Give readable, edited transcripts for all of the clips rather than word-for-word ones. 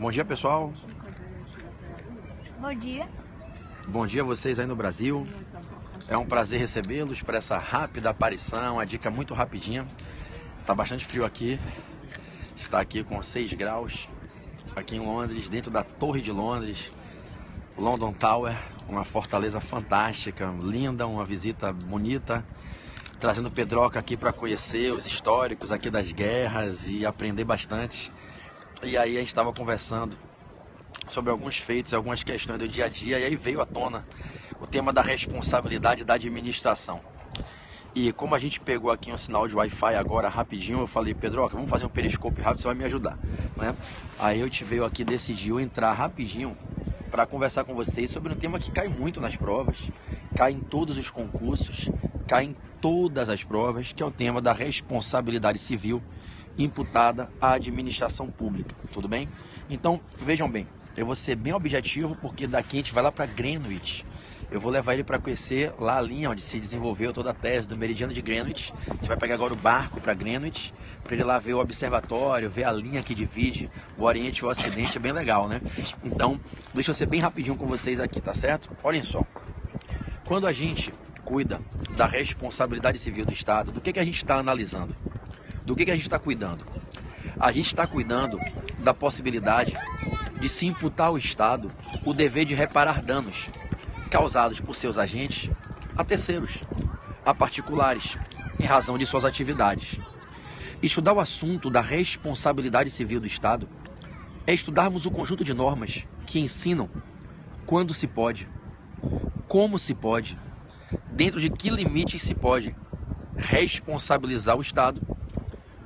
Bom dia, pessoal. Bom dia. Bom dia a vocês aí no Brasil. É um prazer recebê-los para essa rápida aparição, uma dica muito rapidinha. Tá bastante frio aqui. Está aqui com 6 graus, aqui em Londres, dentro da Torre de Londres, London Tower, uma fortaleza fantástica, linda, uma visita bonita. Trazendo Pedroca aqui para conhecer os históricos aqui das guerras e aprender bastante. E aí a gente estava conversando sobre alguns feitos, algumas questões do dia a dia, e aí veio à tona o tema da responsabilidade da administração. E como a gente pegou aqui um sinal de Wi-Fi agora rapidinho, eu falei, Pedroca, vamos fazer um periscópio rápido, você vai me ajudar, né? Aí eu te veio aqui, decidiu entrar rapidinho para conversar com vocês sobre um tema que cai muito nas provas, cai em todos os concursos, cai em todas as provas, que é o tema da responsabilidade civil imputada à administração pública, tudo bem? Então, vejam bem, eu vou ser bem objetivo, porque daqui a gente vai lá para Greenwich. Eu vou levar ele para conhecer lá a linha onde se desenvolveu toda a tese do meridiano de Greenwich. A gente vai pegar agora o barco para Greenwich, para ele lá ver o observatório, ver a linha que divide o Oriente e o Ocidente, é bem legal, né? Então, deixa eu ser bem rapidinho com vocês aqui, tá certo? Olhem só, quando a gente cuida da responsabilidade civil do Estado, do que a gente está analisando? Do que a gente está cuidando? A gente está cuidando da possibilidade de se imputar ao Estado o dever de reparar danos causados por seus agentes a terceiros, a particulares, em razão de suas atividades. Estudar o assunto da responsabilidade civil do Estado é estudarmos o conjunto de normas que ensinam quando se pode, como se pode, dentro de que limites se pode responsabilizar o Estado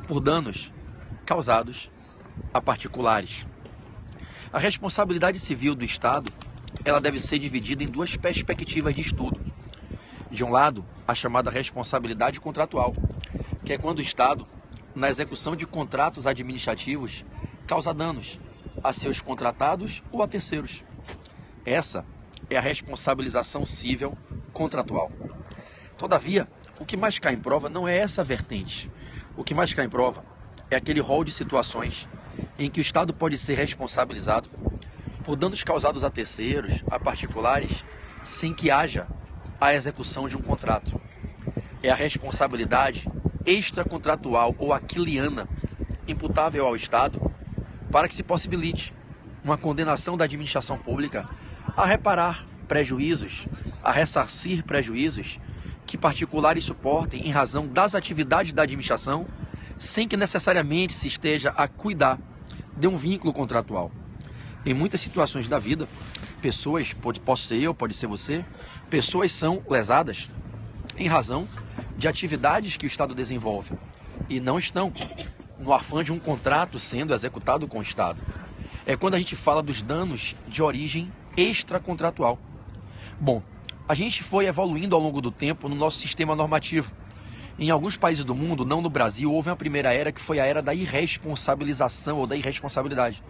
por danos causados a particulares. A responsabilidade civil do Estado, ela deve ser dividida em duas perspectivas de estudo. De um lado, a chamada responsabilidade contratual, que é quando o Estado, na execução de contratos administrativos, causa danos a seus contratados ou a terceiros. Essa é a responsabilização civil contratual. Todavia, o que mais cai em prova não é essa vertente. O que mais cai em prova é aquele rol de situações em que o Estado pode ser responsabilizado por danos causados a terceiros, a particulares, sem que haja a execução de um contrato. É a responsabilidade extracontratual ou aquiliana imputável ao Estado para que se possibilite uma condenação da administração pública a reparar prejuízos, a ressarcir prejuízos que particulares suportem em razão das atividades da administração, sem que necessariamente se esteja a cuidar de um vínculo contratual. Em muitas situações da vida, pessoas, pode ser eu, pode ser você, pessoas são lesadas em razão de atividades que o Estado desenvolve e não estão no afã de um contrato sendo executado com o Estado. É quando a gente fala dos danos de origem extracontratual. Bom, a gente foi evoluindo ao longo do tempo no nosso sistema normativo. Em alguns países do mundo, não no Brasil, houve uma primeira era que foi a era da irresponsabilização ou da irresponsabilidade.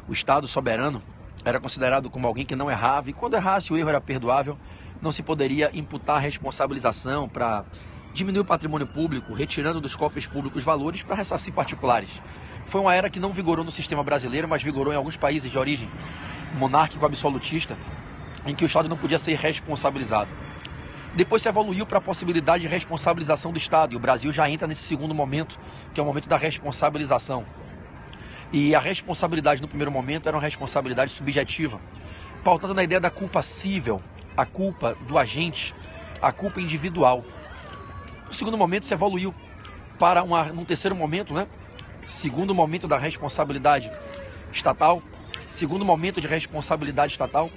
O Estado soberano era considerado como alguém que não errava, e quando errasse o erro era perdoável, não se poderia imputar a responsabilização para diminuir o patrimônio público, retirando dos cofres públicos valores para ressarcir particulares. Foi uma era que não vigorou no sistema brasileiro, mas vigorou em alguns países de origem monárquico absolutista, em que o Estado não podia ser responsabilizado. Depois se evoluiu para a possibilidade de responsabilização do Estado, e o Brasil já entra nesse segundo momento, que é o momento da responsabilização. E a responsabilidade no primeiro momento era uma responsabilidade subjetiva, pautada na ideia da culpa cível, a culpa do agente, a culpa individual. No segundo momento se evoluiu para num terceiro momento, segundo momento da responsabilidade estatal, segundo momento de responsabilidade estatal,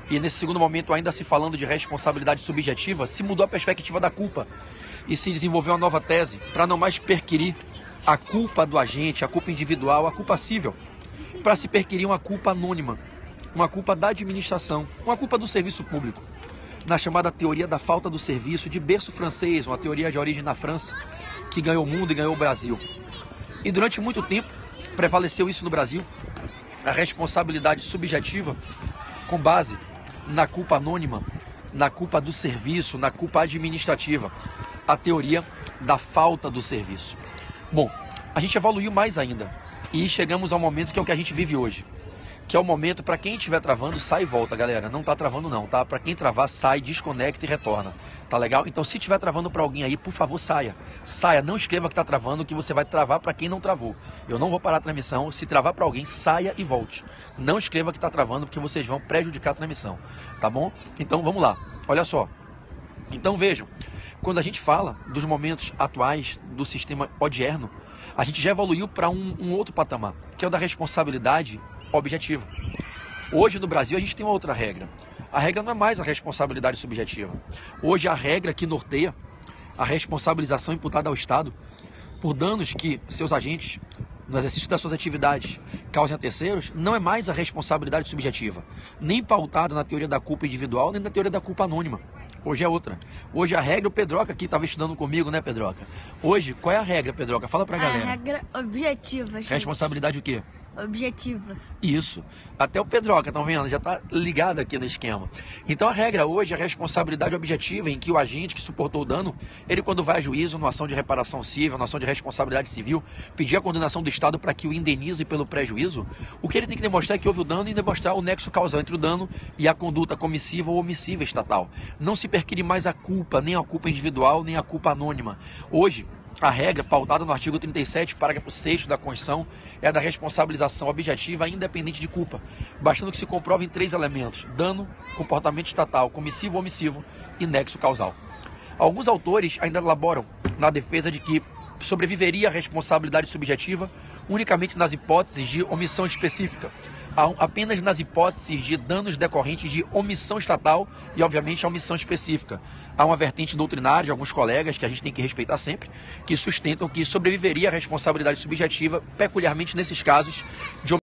e nesse segundo momento, ainda se falando de responsabilidade subjetiva, se mudou a perspectiva da culpa e se desenvolveu uma nova tese para não mais perquirir a culpa do agente, a culpa individual, a culpa cível, para se perquirir uma culpa anônima, uma culpa da administração, uma culpa do serviço público, na chamada teoria da falta do serviço, de berço francês, uma teoria de origem na França, que ganhou o mundo e ganhou o Brasil. E durante muito tempo prevaleceu isso no Brasil, a responsabilidade subjetiva com base na culpa anônima, na culpa do serviço, na culpa administrativa, a teoria da falta do serviço. Bom, a gente evoluiu mais ainda e chegamos ao momento que é o que a gente vive hoje. que é o momento para quem estiver travando, sai e volta, galera. Não tá travando não, tá? Para quem travar, sai, desconecta e retorna. Tá legal? Então, se estiver travando para alguém aí, por favor, saia. Saia, não escreva que tá travando, que você vai travar para quem não travou. Eu não vou parar a transmissão. Se travar para alguém, saia e volte. Não escreva que tá travando, porque vocês vão prejudicar a transmissão, tá bom? Então, vamos lá. Olha só. Então, vejam, quando a gente fala dos momentos atuais do sistema odierno, a gente já evoluiu para um outro patamar, que é o da responsabilidade objetiva. Hoje no Brasil a gente tem uma outra regra. A regra não é mais a responsabilidade subjetiva. Hoje a regra que norteia a responsabilização imputada ao Estado por danos que seus agentes, no exercício das suas atividades, causem a terceiros, não é mais a responsabilidade subjetiva, nem pautada na teoria da culpa individual, nem na teoria da culpa anônima. Hoje é outra. Hoje a regra, o Pedroca aqui estava estudando comigo, né, Pedroca? Hoje, qual é a regra, Pedroca? Fala pra galera. A regra objetiva, gente. Responsabilidade o quê? Objetiva. Isso. Até o Pedroca, estão vendo? Já está ligado aqui no esquema. Então a regra hoje é a responsabilidade objetiva, em que o agente que suportou o dano, ele quando vai a juízo, numa ação de reparação civil, numa ação de responsabilidade civil, pedir a condenação do Estado para que o indenize pelo prejuízo, o que ele tem que demonstrar é que houve o dano e demonstrar o nexo causal entre o dano e a conduta comissiva ou omissiva estatal. Não se perquire mais a culpa, nem a culpa individual, nem a culpa anônima. Hoje, a regra, pautada no artigo 37, parágrafo 6º da Constituição, é a da responsabilização objetiva independente de culpa, bastando que se comprove em 3 elementos: dano, comportamento estatal, comissivo ou omissivo e nexo causal. Alguns autores ainda elaboram na defesa de que sobreviveria a responsabilidade subjetiva unicamente nas hipóteses de omissão específica, apenas nas hipóteses de danos decorrentes de omissão estatal e, obviamente, a omissão específica. Há uma vertente doutrinária de alguns colegas, que a gente tem que respeitar sempre, que sustentam que sobreviveria a responsabilidade subjetiva peculiarmente nesses casos de